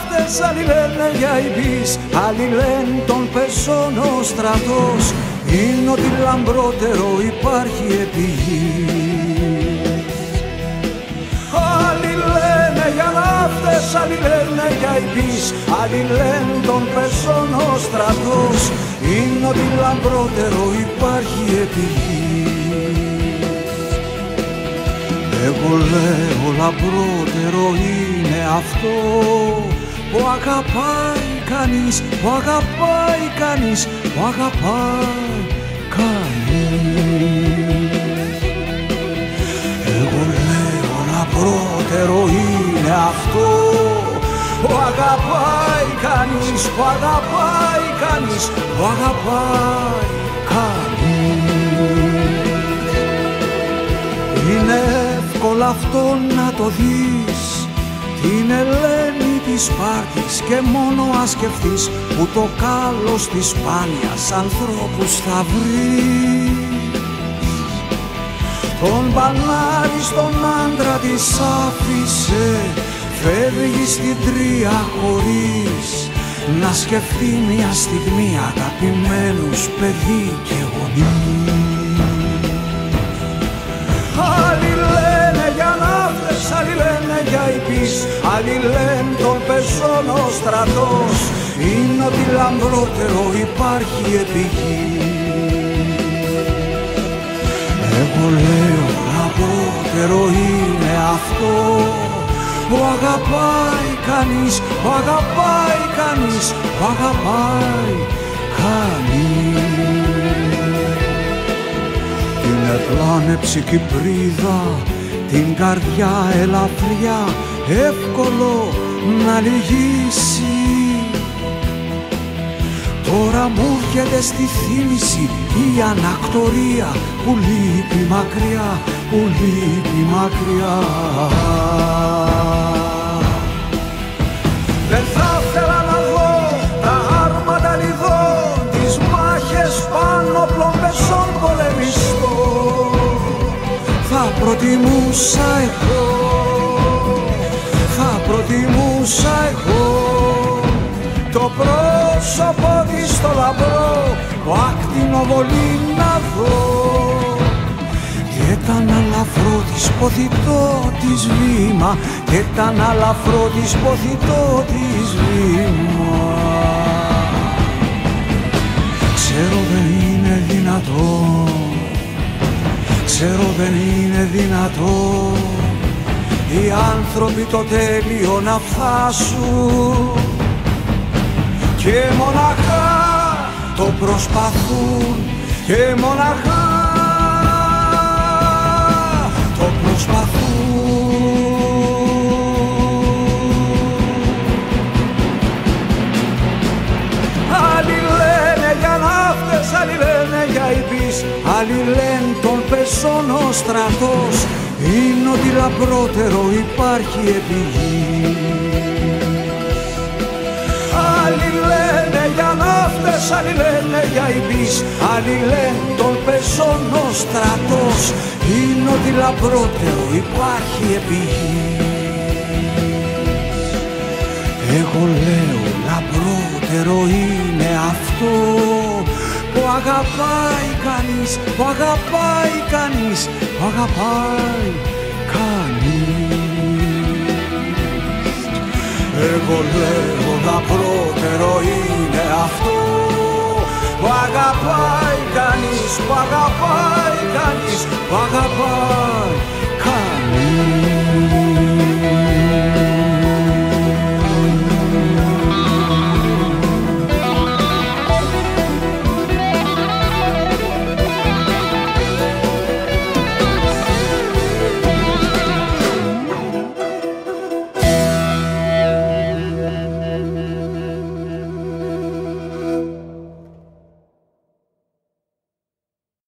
ναύτες, άλλοι λένε για Ιμπής, άλλοι λένε τον Πεσόν ο στρατός είναι ότι λαμπρότερο υπάρχει επί γης. Άλλοι λένε για ναύτες, άλλοι λένε για Ιμπής, άλλοι λένε τον Πεσόν ο στρατός είναι ότι λαμπρότερο υπάρχει επί γης. Εγώ λέω λαμπρότερο είναι αυτό που αγαπάει κανείς, που αγαπάει κανείς, που αγαπάει κανείς. Εγώ λέω λαμπρότερο είναι αυτό που αγαπάει κανείς, που αγαπάει κανείς, που αγαπάει κανείς. Είναι εύκολο αυτό να το δεις, την Ελένη της Σπάρτης και μόνο ας σκεφτείς που το κάλος της σπάνιας ανθρώπους θα βρεις. Τον Πανάρη στον άντρα της άφησε, φεύγει στην τρία χωρίς να σκεφτεί μια στιγμή αγαπημένους παιδί και γονείς. Άλλοι λένε για ναύτες, άλλοι λένε για Ιμπής, άλλοι λένε τον Πεσόν ο στρατός είναι ότι λαμπρότερο υπάρχει επί γης. Εγώ λέω λαμπρότερο είναι αυτό που αγαπάει κανείς, που αγαπάει κανείς, που αγαπάει κανείς. Την εκλάνεψη Κυπρίδα, την καρδιά ελαφριά, εύκολο να λυγίσει. Τώρα μου έρχεται στη θύμηση η ανακτορία που λείπει μακριά, που λείπει μακριά. Δεν θα ήθελα να δω τα άρματα λιδών, τις μάχες πάνω πλομπεσών πολεμιστών. Θα προτιμούσα εγώ, θα προτιμούσα εγώ το πρόσωπο της στο λαμπρό που ακτινοβολεί να δω και ήταν αλαφρό της ποθητό της βήμα, και ήταν αλαφρό της ποθητό της βήμα. Ξέρω δεν είναι δυνατό, ξέρω δεν είναι δυνατό οι άνθρωποι το τέλειο να φτάσουν και μοναχά το προσπαθούν, και μοναχά το προσπαθούν. Άλλοι λένε για ναύτες, άλλοι λένε για Ιμπής, άλλοι λένε τον Πεσόν ο στρατός είναι ότι λαμπρότερο υπάρχει επί γης. Άλλοι λένε για ναύτες, άλλοι λένε για Ιμπής, άλλοι λένε τον Πεσόν ο στρατός είναι ότι λαμπρότερο υπάρχει επί γης. Εγώ λέω λαμπρότερο είναι αυτό που αγαπάει κανείς, που αγαπάει κανείς, που αγαπάει κανείς. Εγώ λέω λαμπρότερο είναι αυτό που αγαπάει κανείς, που αγαπάει κανείς, που αγαπάει